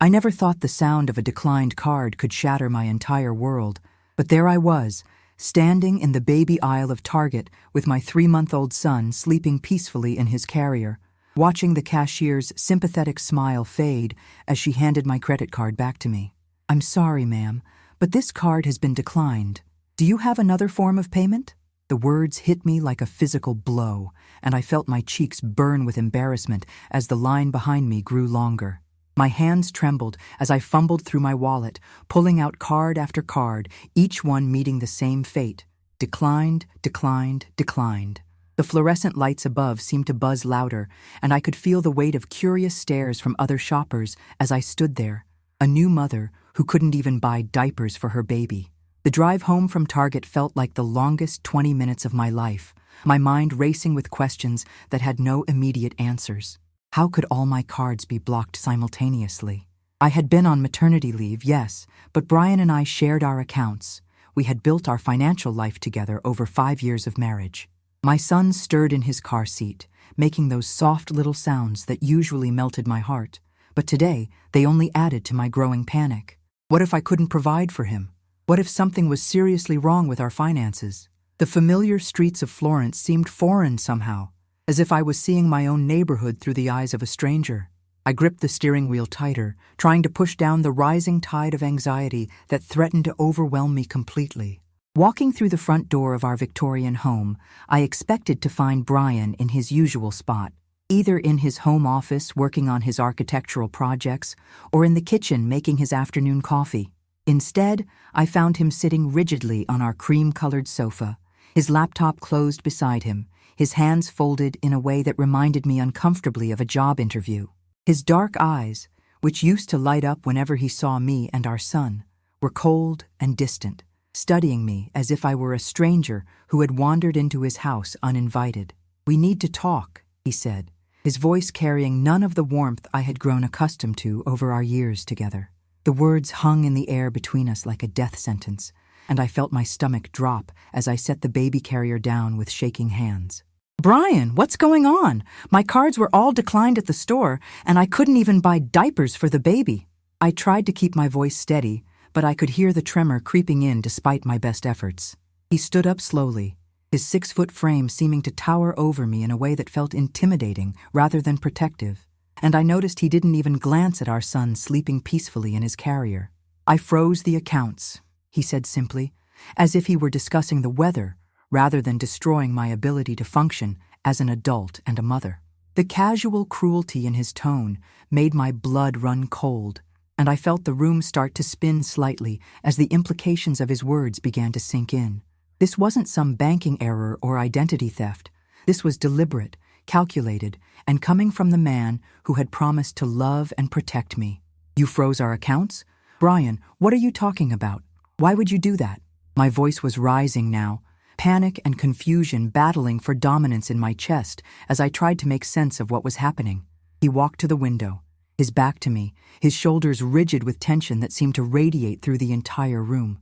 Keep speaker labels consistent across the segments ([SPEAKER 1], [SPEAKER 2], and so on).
[SPEAKER 1] I never thought the sound of a declined card could shatter my entire world, but there I was, standing in the baby aisle of Target with my 3-month-old son sleeping peacefully in his carrier, watching the cashier's sympathetic smile fade as she handed my credit card back to me. "I'm sorry, ma'am, but this card has been declined. Do you have another form of payment?" The words hit me like a physical blow, and I felt my cheeks burn with embarrassment as the line behind me grew longer. My hands trembled as I fumbled through my wallet, pulling out card after card, each one meeting the same fate. Declined, declined, declined. The fluorescent lights above seemed to buzz louder, and I could feel the weight of curious stares from other shoppers as I stood there, a new mother who couldn't even buy diapers for her baby. The drive home from Target felt like the longest 20 minutes of my life, my mind racing with questions that had no immediate answers. How could all my cards be blocked simultaneously? I had been on maternity leave, yes, but Brian and I shared our accounts. We had built our financial life together over 5 years of marriage. My son stirred in his car seat, making those soft little sounds that usually melted my heart, but today they only added to my growing panic. What if I couldn't provide for him? What if something was seriously wrong with our finances? The familiar streets of Florence seemed foreign somehow, as if I was seeing my own neighborhood through the eyes of a stranger. I gripped the steering wheel tighter, trying to push down the rising tide of anxiety that threatened to overwhelm me completely. Walking through the front door of our Victorian home, I expected to find Brian in his usual spot, either in his home office working on his architectural projects or in the kitchen making his afternoon coffee. Instead, I found him sitting rigidly on our cream-colored sofa, his laptop closed beside him, his hands folded in a way that reminded me uncomfortably of a job interview. His dark eyes, which used to light up whenever he saw me and our son, were cold and distant, studying me as if I were a stranger who had wandered into his house uninvited. "We need to talk," he said, his voice carrying none of the warmth I had grown accustomed to over our years together. The words hung in the air between us like a death sentence, and I felt my stomach drop as I set the baby carrier down with shaking hands. "Brian, what's going on? My cards were all declined at the store, and I couldn't even buy diapers for the baby." I tried to keep my voice steady, but I could hear the tremor creeping in despite my best efforts. He stood up slowly, his 6-foot frame seeming to tower over me in a way that felt intimidating rather than protective, and I noticed he didn't even glance at our son sleeping peacefully in his carrier. "I froze the accounts," he said simply, as if he were discussing the weather rather than destroying my ability to function as an adult and a mother. The casual cruelty in his tone made my blood run cold, and I felt the room start to spin slightly as the implications of his words began to sink in. This wasn't some banking error or identity theft. This was deliberate, calculated, and coming from the man who had promised to love and protect me. "You froze our accounts? Brian, what are you talking about? Why would you do that?" My voice was rising now, panic and confusion battling for dominance in my chest as I tried to make sense of what was happening. He walked to the window, his back to me, his shoulders rigid with tension that seemed to radiate through the entire room.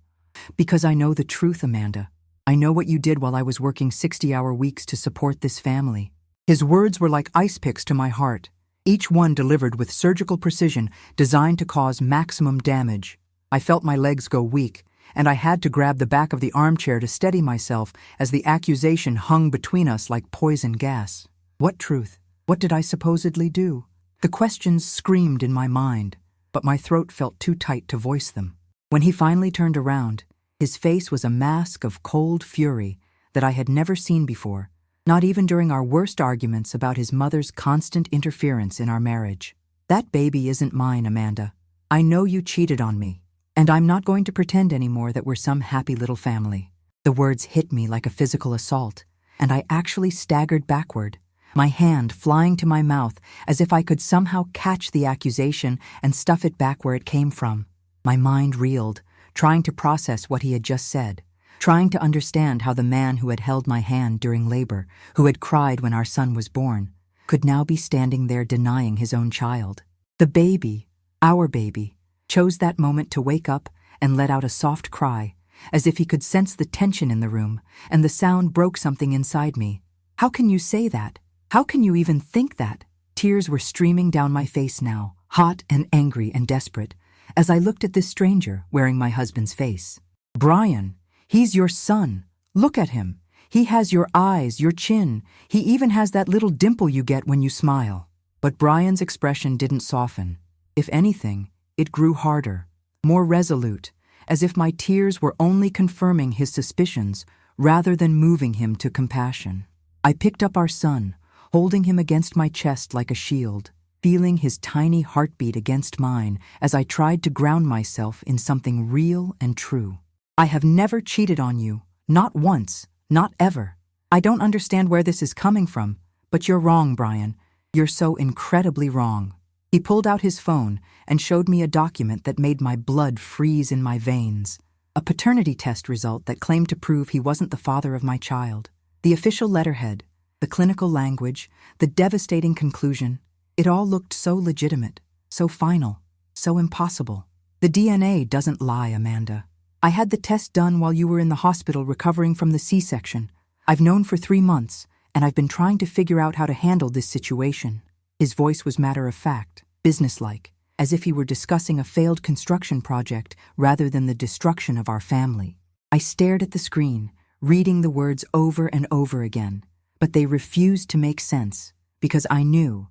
[SPEAKER 1] "Because I know the truth, Amanda. I know what you did while I was working 60-hour weeks to support this family." His words were like ice picks to my heart, each one delivered with surgical precision designed to cause maximum damage. I felt my legs go weak, and I had to grab the back of the armchair to steady myself as the accusation hung between us like poison gas. What truth? What did I supposedly do? The questions screamed in my mind, but my throat felt too tight to voice them. When he finally turned around, his face was a mask of cold fury that I had never seen before, not even during our worst arguments about his mother's constant interference in our marriage. "That baby isn't mine, Amanda. I know you cheated on me, and I'm not going to pretend anymore that we're some happy little family." The words hit me like a physical assault, and I actually staggered backward, my hand flying to my mouth as if I could somehow catch the accusation and stuff it back where it came from. My mind reeled, trying to process what he had just said, trying to understand how the man who had held my hand during labor, who had cried when our son was born, could now be standing there denying his own child. The baby, our baby, chose that moment to wake up and let out a soft cry, as if he could sense the tension in the room, and the sound broke something inside me. "How can you say that? How can you even think that?" Tears were streaming down my face now, hot and angry and desperate, as I looked at this stranger wearing my husband's face. "Brian, he's your son. Look at him. He has your eyes, your chin. He even has that little dimple you get when you smile." But Brian's expression didn't soften. If anything, it grew harder, more resolute, as if my tears were only confirming his suspicions rather than moving him to compassion. I picked up our son, holding him against my chest like a shield, feeling his tiny heartbeat against mine as I tried to ground myself in something real and true. "I have never cheated on you, not once, not ever. I don't understand where this is coming from, but you're wrong, Brian. You're so incredibly wrong." He pulled out his phone and showed me a document that made my blood freeze in my veins. A paternity test result that claimed to prove he wasn't the father of my child. The official letterhead, the clinical language, the devastating conclusion. It all looked so legitimate, so final, so impossible. The DNA doesn't lie, Amanda. I had the test done while you were in the hospital recovering from the C-section. I've known for 3 months, and I've been trying to figure out how to handle this situation. His voice was matter-of-fact, businesslike, as if he were discussing a failed construction project rather than the destruction of our family. I stared at the screen, reading the words over and over again, but they refused to make sense, because I knew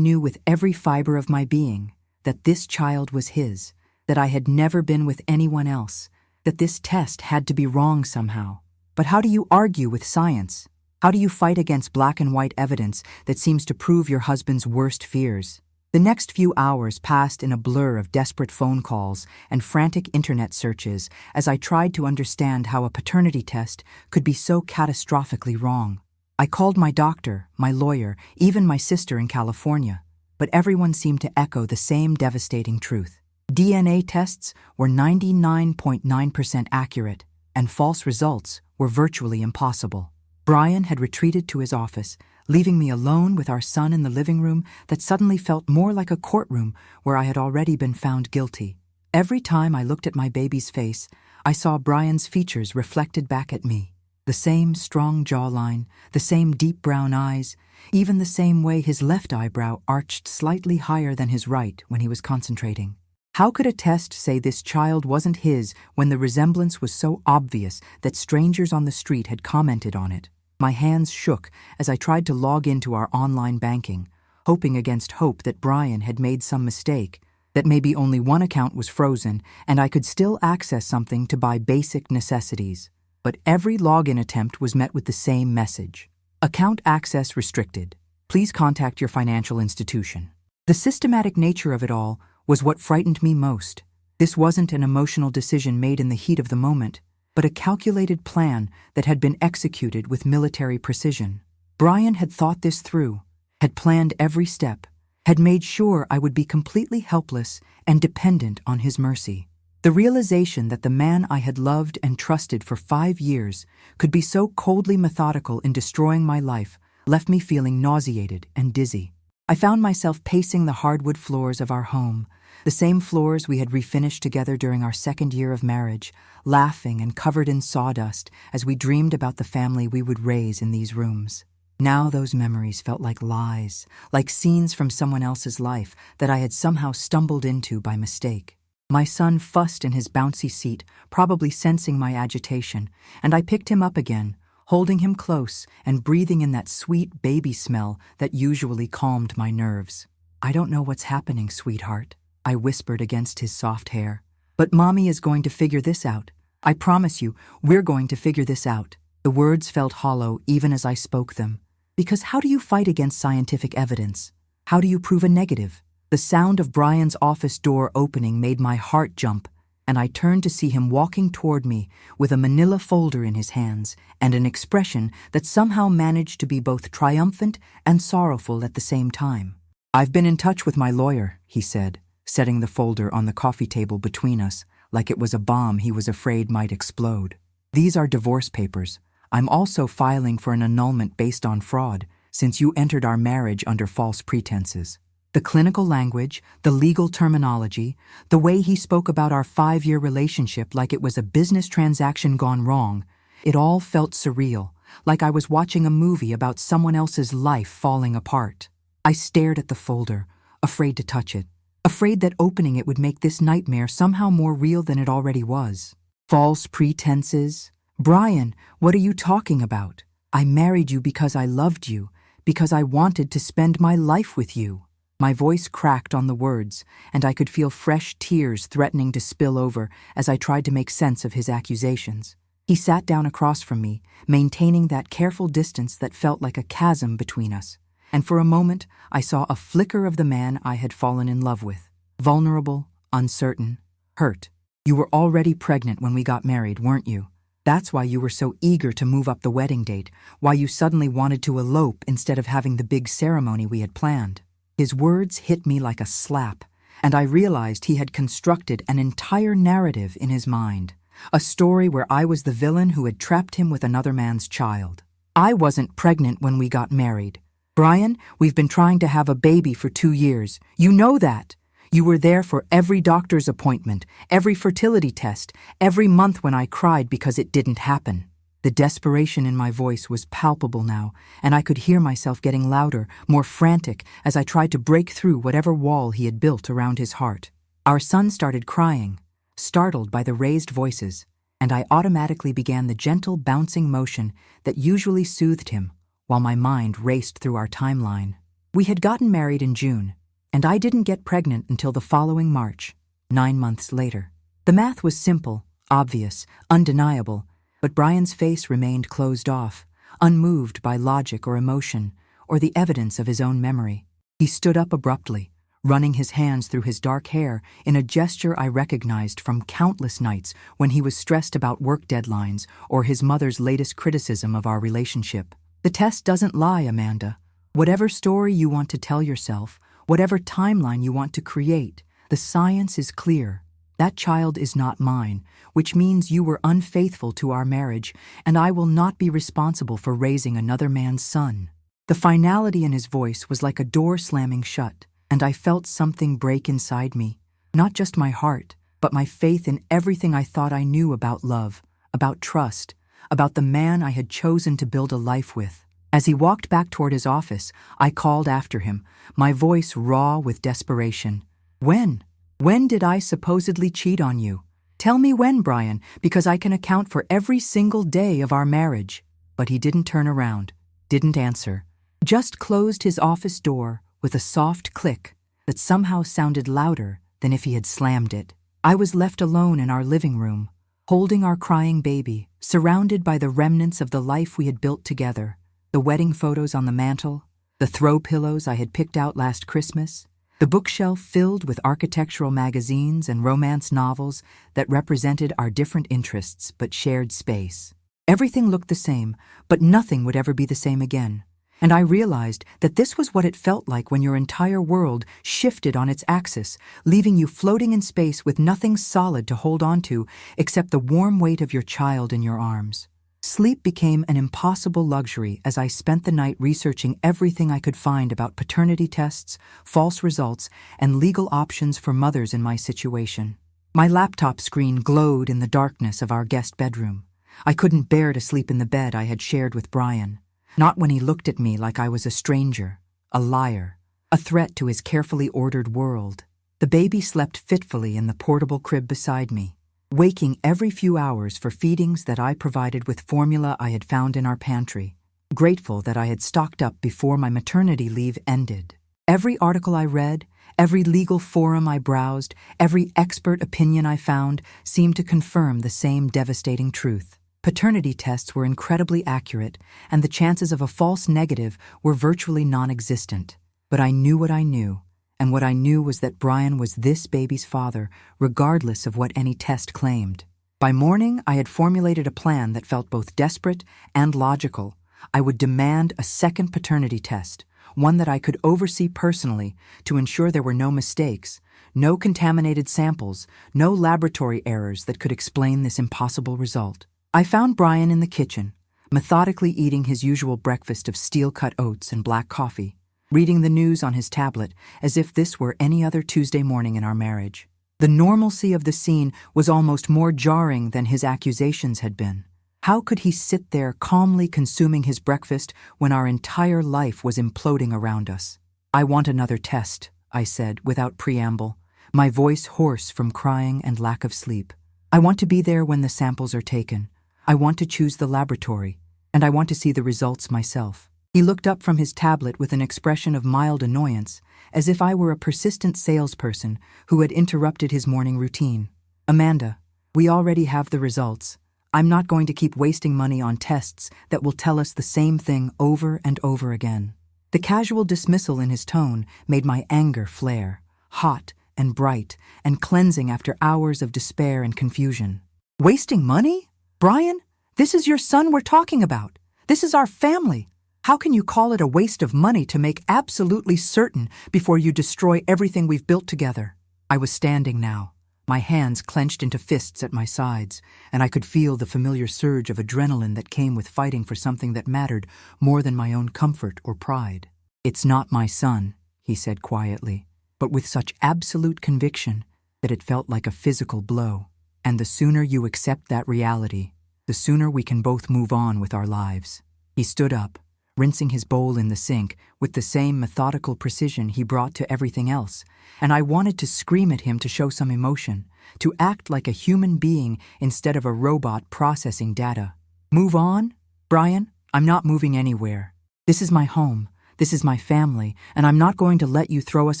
[SPEAKER 1] with every fiber of my being that this child was his, that I had never been with anyone else, that this test had to be wrong somehow. But how do you argue with science? How do you fight against black and white evidence that seems to prove your husband's worst fears? The next few hours passed in a blur of desperate phone calls and frantic internet searches as I tried to understand how a paternity test could be so catastrophically wrong. I called my doctor, my lawyer, even my sister in California, but everyone seemed to echo the same devastating truth. DNA tests were 99.9% accurate, and false results were virtually impossible. Brian had retreated to his office, leaving me alone with our son in the living room that suddenly felt more like a courtroom where I had already been found guilty. Every time I looked at my baby's face, I saw Brian's features reflected back at me. The same strong jawline, the same deep brown eyes, even the same way his left eyebrow arched slightly higher than his right when he was concentrating. How could a test say this child wasn't his when the resemblance was so obvious that strangers on the street had commented on it? My hands shook as I tried to log into our online banking, hoping against hope that Brian had made some mistake, that maybe only one account was frozen and I could still access something to buy basic necessities. But every login attempt was met with the same message. Account access restricted. Please contact your financial institution. The systematic nature of it all was what frightened me most. This wasn't an emotional decision made in the heat of the moment, but a calculated plan that had been executed with military precision. Brian had thought this through, had planned every step, had made sure I would be completely helpless and dependent on his mercy. The realization that the man I had loved and trusted for 5 years could be so coldly methodical in destroying my life left me feeling nauseated and dizzy. I found myself pacing the hardwood floors of our home, the same floors we had refinished together during our 2nd year of marriage, laughing and covered in sawdust as we dreamed about the family we would raise in these rooms. Now those memories felt like lies, like scenes from someone else's life that I had somehow stumbled into by mistake. My son fussed in his bouncy seat, probably sensing my agitation, and I picked him up again, holding him close and breathing in that sweet baby smell that usually calmed my nerves. "I don't know what's happening, sweetheart," I whispered against his soft hair. "But Mommy is going to figure this out. I promise you, we're going to figure this out." The words felt hollow even as I spoke them. Because how do you fight against scientific evidence? How do you prove a negative? The sound of Brian's office door opening made my heart jump, and I turned to see him walking toward me with a manila folder in his hands and an expression that somehow managed to be both triumphant and sorrowful at the same time. "I've been in touch with my lawyer," he said, setting the folder on the coffee table between us like it was a bomb he was afraid might explode. "These are divorce papers. I'm also filing for an annulment based on fraud, since you entered our marriage under false pretenses." The clinical language, the legal terminology, the way he spoke about our 5-year relationship like it was a business transaction gone wrong, it all felt surreal, like I was watching a movie about someone else's life falling apart. I stared at the folder, afraid to touch it. afraid that opening it would make this nightmare somehow more real than it already was. False pretenses. Brian, what are you talking about? I married you because I loved you, because I wanted to spend my life with you. My voice cracked on the words, and I could feel fresh tears threatening to spill over as I tried to make sense of his accusations. He sat down across from me, maintaining that careful distance that felt like a chasm between us. And for a moment, I saw a flicker of the man I had fallen in love with. Vulnerable, uncertain, hurt. You were already pregnant when we got married, weren't you? That's why you were so eager to move up the wedding date, why you suddenly wanted to elope instead of having the big ceremony we had planned. His words hit me like a slap, and I realized he had constructed an entire narrative in his mind. A story where I was the villain who had trapped him with another man's child. I wasn't pregnant when we got married. Brian, we've been trying to have a baby for 2 years. You know that. You were there for every doctor's appointment, every fertility test, every month when I cried because it didn't happen. The desperation in my voice was palpable now, and I could hear myself getting louder, more frantic, as I tried to break through whatever wall he had built around his heart. Our son started crying, startled by the raised voices, and I automatically began the gentle bouncing motion that usually soothed him, while my mind raced through our timeline. We had gotten married in June, and I didn't get pregnant until the following March, 9 months later. The math was simple, obvious, undeniable, but Brian's face remained closed off, unmoved by logic or emotion, or the evidence of his own memory. He stood up abruptly, running his hands through his dark hair in a gesture I recognized from countless nights when he was stressed about work deadlines or his mother's latest criticism of our relationship. The test doesn't lie, Amanda. Whatever story you want to tell yourself, whatever timeline you want to create, the science is clear. That child is not mine, which means you were unfaithful to our marriage, and I will not be responsible for raising another man's son. The finality in his voice was like a door slamming shut, and I felt something break inside me. Not just my heart, but my faith in everything I thought I knew about love, about trust, about the man I had chosen to build a life with. As he walked back toward his office, I called after him, my voice raw with desperation. When did I supposedly cheat on you? Tell me when, Brian, because I can account for every single day of our marriage. But he didn't turn around, didn't answer, just closed his office door with a soft click that somehow sounded louder than if he had slammed it. I was left alone in our living room, holding our crying baby, surrounded by the remnants of the life we had built together, the wedding photos on the mantel, the throw pillows I had picked out last Christmas, the bookshelf filled with architectural magazines and romance novels that represented our different interests but shared space. Everything looked the same, but nothing would ever be the same again. And I realized that this was what it felt like when your entire world shifted on its axis, leaving you floating in space with nothing solid to hold on to except the warm weight of your child in your arms. Sleep became an impossible luxury as I spent the night researching everything I could find about paternity tests, false results, and legal options for mothers in my situation. My laptop screen glowed in the darkness of our guest bedroom. I couldn't bear to sleep in the bed I had shared with Brian, not when he looked at me like I was a stranger, a liar, a threat to his carefully ordered world. The baby slept fitfully in the portable crib beside me, waking every few hours for feedings that I provided with formula I had found in our pantry, grateful that I had stocked up before my maternity leave ended. Every article I read, every legal forum I browsed, every expert opinion I found seemed to confirm the same devastating truth. Paternity tests were incredibly accurate, and the chances of a false negative were virtually non-existent. But I knew what I knew. And what I knew was that Brian was this baby's father, regardless of what any test claimed. By morning, I had formulated a plan that felt both desperate and logical. I would demand a second paternity test, one that I could oversee personally to ensure there were no mistakes, no contaminated samples, no laboratory errors that could explain this impossible result. I found Brian in the kitchen, methodically eating his usual breakfast of steel-cut oats and black coffee, reading the news on his tablet as if this were any other Tuesday morning in our marriage. The normalcy of the scene was almost more jarring than his accusations had been. How could he sit there calmly consuming his breakfast when our entire life was imploding around us? "I want another test," I said without preamble, my voice hoarse from crying and lack of sleep. I want to be there when the samples are taken. I want to choose the laboratory, and I want to see the results myself. He looked up from his tablet with an expression of mild annoyance, as if I were a persistent salesperson who had interrupted his morning routine. Amanda, we already have the results. I'm not going to keep wasting money on tests that will tell us the same thing over and over again. The casual dismissal in his tone made my anger flare, hot and bright and cleansing after hours of despair and confusion. Wasting money? Brian, this is your son we're talking about. This is our family. How can you call it a waste of money to make absolutely certain before you destroy everything we've built together? I was standing now, my hands clenched into fists at my sides, and I could feel the familiar surge of adrenaline that came with fighting for something that mattered more than my own comfort or pride. It's not my son, he said quietly, but with such absolute conviction that it felt like a physical blow. And the sooner you accept that reality, the sooner we can both move on with our lives. He stood up, rinsing his bowl in the sink with the same methodical precision he brought to everything else, and I wanted to scream at him to show some emotion, to act like a human being instead of a robot processing data. Move on? Brian, I'm not moving anywhere. This is my home, this is my family, and I'm not going to let you throw us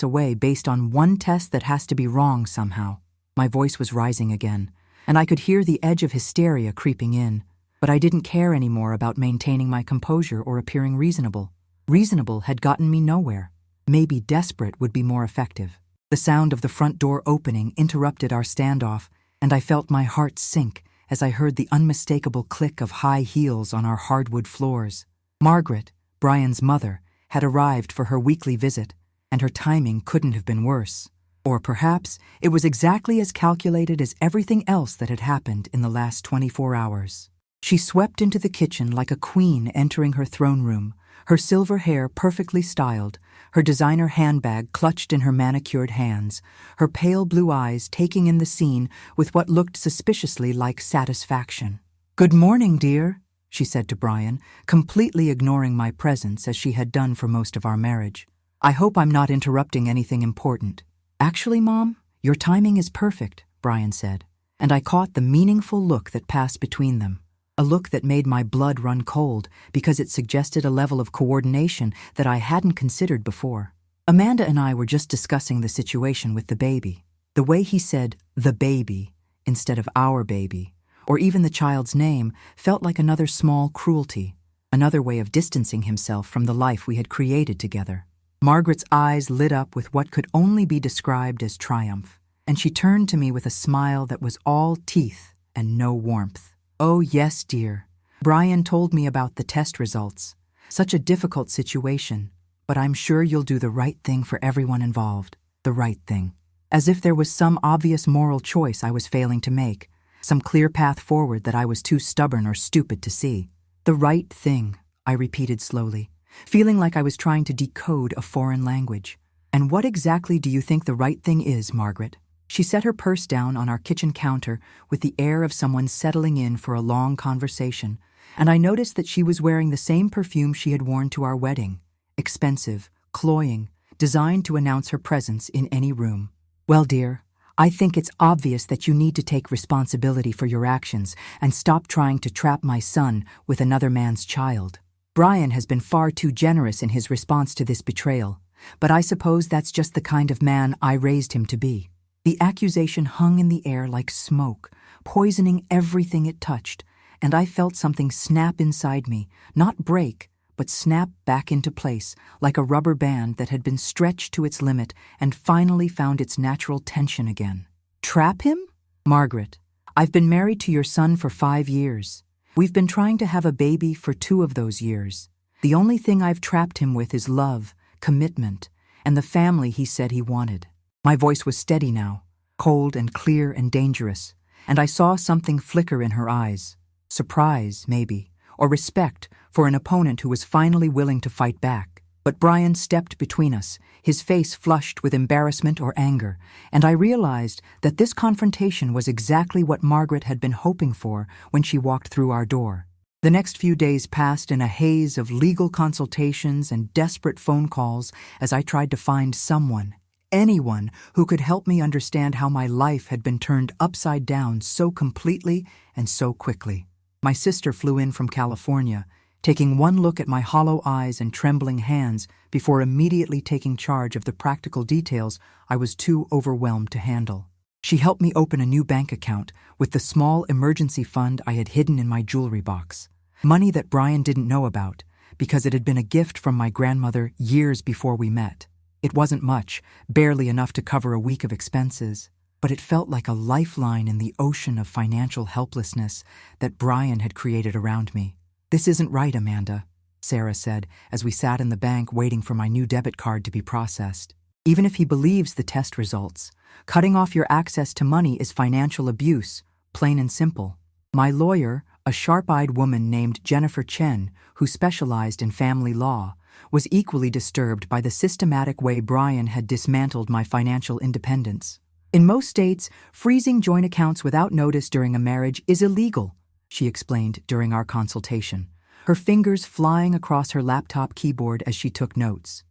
[SPEAKER 1] away based on one test that has to be wrong somehow. My voice was rising again, and I could hear the edge of hysteria creeping in. But I didn't care anymore about maintaining my composure or appearing reasonable. Reasonable had gotten me nowhere. Maybe desperate would be more effective. The sound of the front door opening interrupted our standoff, and I felt my heart sink as I heard the unmistakable click of high heels on our hardwood floors. Margaret, Brian's mother, had arrived for her weekly visit, and her timing couldn't have been worse. Or perhaps it was exactly as calculated as everything else that had happened in the last 24 hours. She swept into the kitchen like a queen entering her throne room, her silver hair perfectly styled, her designer handbag clutched in her manicured hands, her pale blue eyes taking in the scene with what looked suspiciously like satisfaction. "Good morning, dear," she said to Brian, completely ignoring my presence as she had done for most of our marriage. "I hope I'm not interrupting anything important." "Actually, Mom, your timing is perfect," Brian said, and I caught the meaningful look that passed between them. A look that made my blood run cold because it suggested a level of coordination that I hadn't considered before. Amanda and I were just discussing the situation with the baby. The way he said, "the baby," instead of "our baby," or even the child's name, felt like another small cruelty, another way of distancing himself from the life we had created together. Margaret's eyes lit up with what could only be described as triumph, and she turned to me with a smile that was all teeth and no warmth. "Oh yes, dear. Brian told me about the test results. Such a difficult situation, but I'm sure you'll do the right thing for everyone involved. The right thing." As if there was some obvious moral choice I was failing to make, some clear path forward that I was too stubborn or stupid to see. "The right thing," I repeated slowly, feeling like I was trying to decode a foreign language. "And what exactly do you think the right thing is, Margaret?" She set her purse down on our kitchen counter with the air of someone settling in for a long conversation, and I noticed that she was wearing the same perfume she had worn to our wedding, expensive, cloying, designed to announce her presence in any room. "Well, dear, I think it's obvious that you need to take responsibility for your actions and stop trying to trap my son with another man's child. Brian has been far too generous in his response to this betrayal, but I suppose that's just the kind of man I raised him to be." The accusation hung in the air like smoke, poisoning everything it touched, and I felt something snap inside me, not break, but snap back into place, like a rubber band that had been stretched to its limit and finally found its natural tension again. "Trap him? Margaret, I've been married to your son for 5 years. We've been trying to have a baby for 2 of those years. The only thing I've trapped him with is love, commitment, and the family he said he wanted." My voice was steady now, cold and clear and dangerous, and I saw something flicker in her eyes. Surprise, maybe, or respect for an opponent who was finally willing to fight back. But Brian stepped between us, his face flushed with embarrassment or anger, and I realized that this confrontation was exactly what Margaret had been hoping for when she walked through our door. The next few days passed in a haze of legal consultations and desperate phone calls as I tried to find someone, anyone who could help me understand how my life had been turned upside down so completely and so quickly. My sister flew in from California, taking one look at my hollow eyes and trembling hands before immediately taking charge of the practical details I was too overwhelmed to handle. She helped me open a new bank account with the small emergency fund I had hidden in my jewelry box. Money that Brian didn't know about, because it had been a gift from my grandmother years before we met. It wasn't much, barely enough to cover a week of expenses, but it felt like a lifeline in the ocean of financial helplessness that Brian had created around me. "This isn't right, Amanda," Sarah said as we sat in the bank waiting for my new debit card to be processed. "Even if he believes the test results, cutting off your access to money is financial abuse, plain and simple." My lawyer, a sharp-eyed woman named Jennifer Chen, who specialized in family law, was equally disturbed by the systematic way Brian had dismantled my financial independence. "In most states, freezing joint accounts without notice during a marriage is illegal," she explained during our consultation, her fingers flying across her laptop keyboard as she took notes.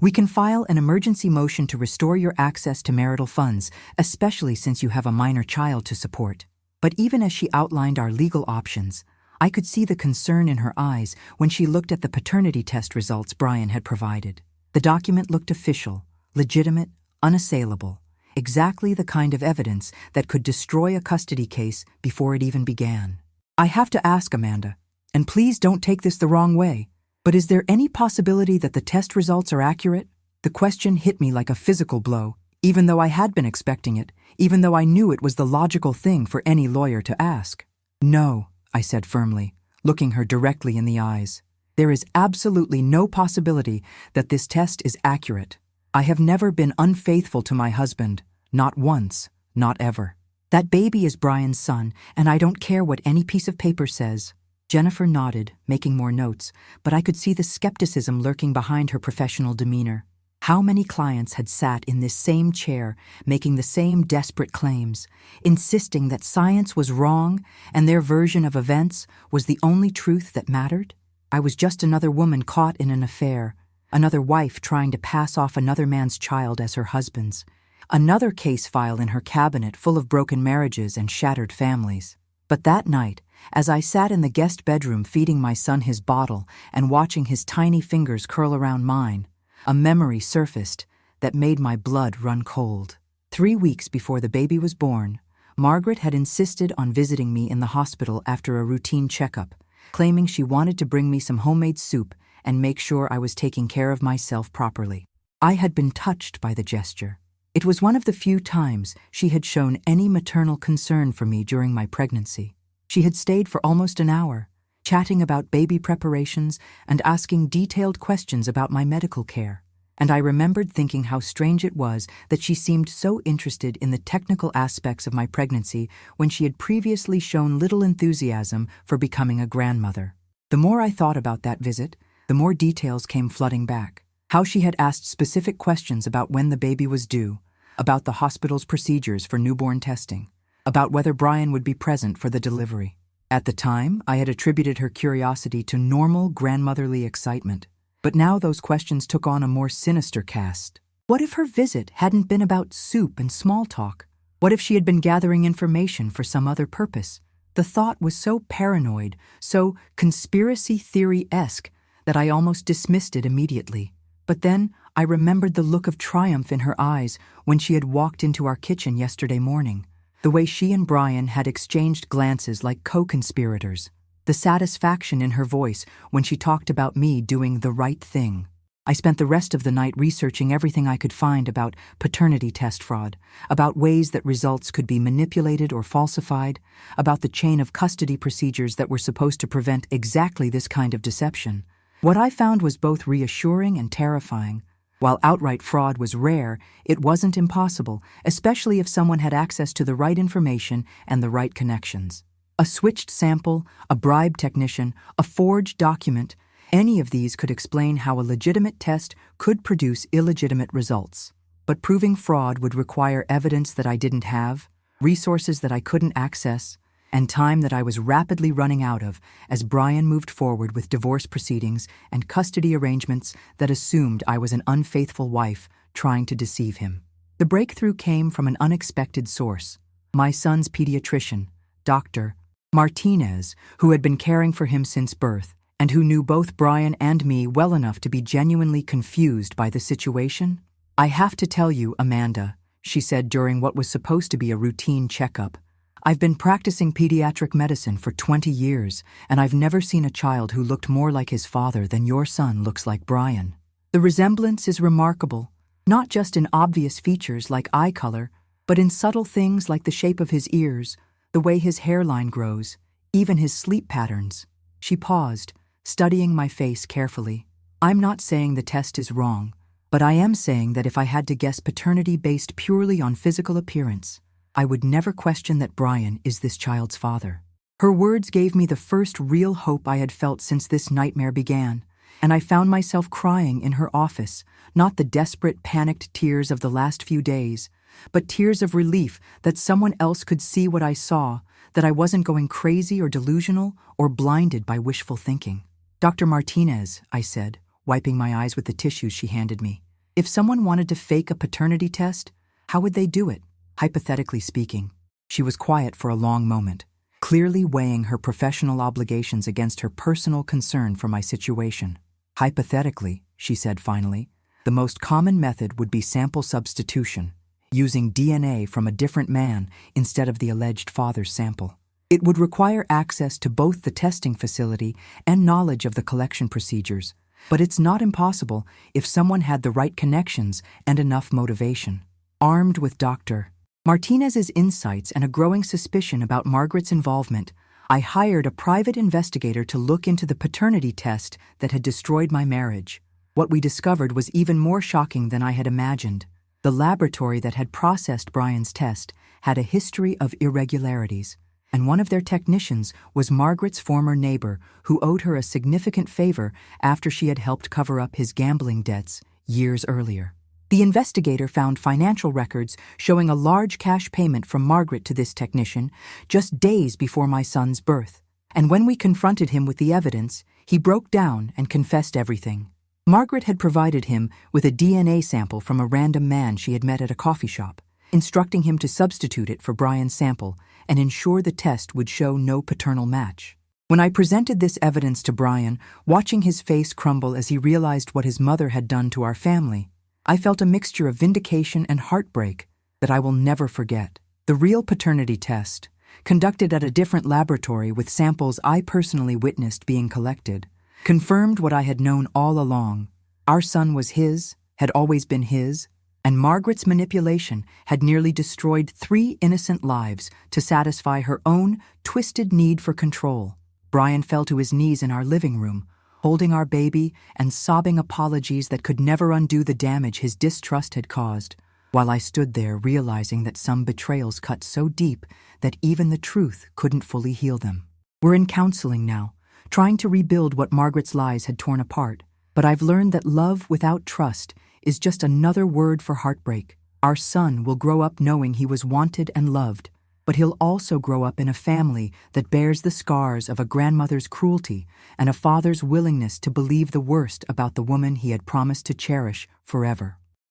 [SPEAKER 1] "We can file an emergency motion to restore your access to marital funds, especially since you have a minor child to support." But even as she outlined our legal options, I could see the concern in her eyes when she looked at the paternity test results Brian had provided. The document looked official, legitimate, unassailable, exactly the kind of evidence that could destroy a custody case before it even began. "I have to ask, Amanda, and please don't take this the wrong way, but is there any possibility that the test results are accurate?" The question hit me like a physical blow, even though I had been expecting it, even though I knew it was the logical thing for any lawyer to ask. "No," I said firmly, looking her directly in the eyes. "There is absolutely no possibility that this test is accurate. I have never been unfaithful to my husband, not once, not ever. That baby is Brian's son, and I don't care what any piece of paper says." Jennifer nodded, making more notes, but I could see the skepticism lurking behind her professional demeanor. How many clients had sat in this same chair, making the same desperate claims, insisting that science was wrong and their version of events was the only truth that mattered? I was just another woman caught in an affair, another wife trying to pass off another man's child as her husband's, another case file in her cabinet full of broken marriages and shattered families. But that night, as I sat in the guest bedroom feeding my son his bottle and watching his tiny fingers curl around mine, a memory surfaced that made my blood run cold. 3 weeks before the baby was born, Margaret had insisted on visiting me in the hospital after a routine checkup, claiming she wanted to bring me some homemade soup and make sure I was taking care of myself properly. I had been touched by the gesture. It was one of the few times she had shown any maternal concern for me during my pregnancy. She had stayed for almost an hour, chatting about baby preparations and asking detailed questions about my medical care. And I remembered thinking how strange it was that she seemed so interested in the technical aspects of my pregnancy when she had previously shown little enthusiasm for becoming a grandmother. The more I thought about that visit, the more details came flooding back. How she had asked specific questions about when the baby was due, about the hospital's procedures for newborn testing, about whether Brian would be present for the delivery. At the time, I had attributed her curiosity to normal grandmotherly excitement, but now those questions took on a more sinister cast. What if her visit hadn't been about soup and small talk? What if she had been gathering information for some other purpose? The thought was so paranoid, so conspiracy theory-esque, that I almost dismissed it immediately. But then I remembered the look of triumph in her eyes when she had walked into our kitchen yesterday morning. The way she and Brian had exchanged glances like co-conspirators. The satisfaction in her voice when she talked about me doing the right thing. I spent the rest of the night researching everything I could find about paternity test fraud, about ways that results could be manipulated or falsified, about the chain of custody procedures that were supposed to prevent exactly this kind of deception. What I found was both reassuring and terrifying. While outright fraud was rare, it wasn't impossible, especially if someone had access to the right information and the right connections. A switched sample, a bribe technician, a forged document, any of these could explain how a legitimate test could produce illegitimate results. But proving fraud would require evidence that I didn't have, resources that I couldn't access, and time that I was rapidly running out of as Brian moved forward with divorce proceedings and custody arrangements that assumed I was an unfaithful wife trying to deceive him. The breakthrough came from an unexpected source. My son's pediatrician, Dr. Martinez, who had been caring for him since birth, and who knew both Brian and me well enough to be genuinely confused by the situation. "I have to tell you, Amanda," she said during what was supposed to be a routine checkup, "I've been practicing pediatric medicine for 20 years, and I've never seen a child who looked more like his father than your son looks like Brian. The resemblance is remarkable, not just in obvious features like eye color, but in subtle things like the shape of his ears, the way his hairline grows, even his sleep patterns." She paused, studying my face carefully. "I'm not saying the test is wrong, but I am saying that if I had to guess paternity based purely on physical appearance, I would never question that Brian is this child's father." Her words gave me the first real hope I had felt since this nightmare began, and I found myself crying in her office, not the desperate, panicked tears of the last few days, but tears of relief that someone else could see what I saw, that I wasn't going crazy or delusional or blinded by wishful thinking. "Dr. Martinez," I said, wiping my eyes with the tissues she handed me, "if someone wanted to fake a paternity test, how would they do it, hypothetically speaking?" She was quiet for a long moment, clearly weighing her professional obligations against her personal concern for my situation. "Hypothetically," she said finally, "the most common method would be sample substitution, using DNA from a different man instead of the alleged father's sample. It would require access to both the testing facility and knowledge of the collection procedures, but it's not impossible if someone had the right connections and enough motivation." Armed with Dr. Martinez's insights and a growing suspicion about Margaret's involvement, I hired a private investigator to look into the paternity test that had destroyed my marriage. What we discovered was even more shocking than I had imagined. The laboratory that had processed Brian's test had a history of irregularities, and one of their technicians was Margaret's former neighbor who owed her a significant favor after she had helped cover up his gambling debts years earlier. The investigator found financial records showing a large cash payment from Margaret to this technician just days before my son's birth, and when we confronted him with the evidence, he broke down and confessed everything. Margaret had provided him with a DNA sample from a random man she had met at a coffee shop, instructing him to substitute it for Brian's sample and ensure the test would show no paternal match. When I presented this evidence to Brian, watching his face crumble as he realized what his mother had done to our family, I felt a mixture of vindication and heartbreak that I will never forget. The real paternity test, conducted at a different laboratory with samples I personally witnessed being collected, confirmed what I had known all along. Our son was his, had always been his, and Margaret's manipulation had nearly destroyed 3 innocent lives to satisfy her own twisted need for control. Brian fell to his knees in our living room, holding our baby and sobbing apologies that could never undo the damage his distrust had caused, while I stood there realizing that some betrayals cut so deep that even the truth couldn't fully heal them. We're in counseling now, trying to rebuild what Margaret's lies had torn apart, but I've learned that love without trust is just another word for heartbreak. Our son will grow up knowing he was wanted and loved, but he'll also grow up in a family that bears the scars of a grandmother's cruelty and a father's willingness to believe the worst about the woman he had promised to cherish forever.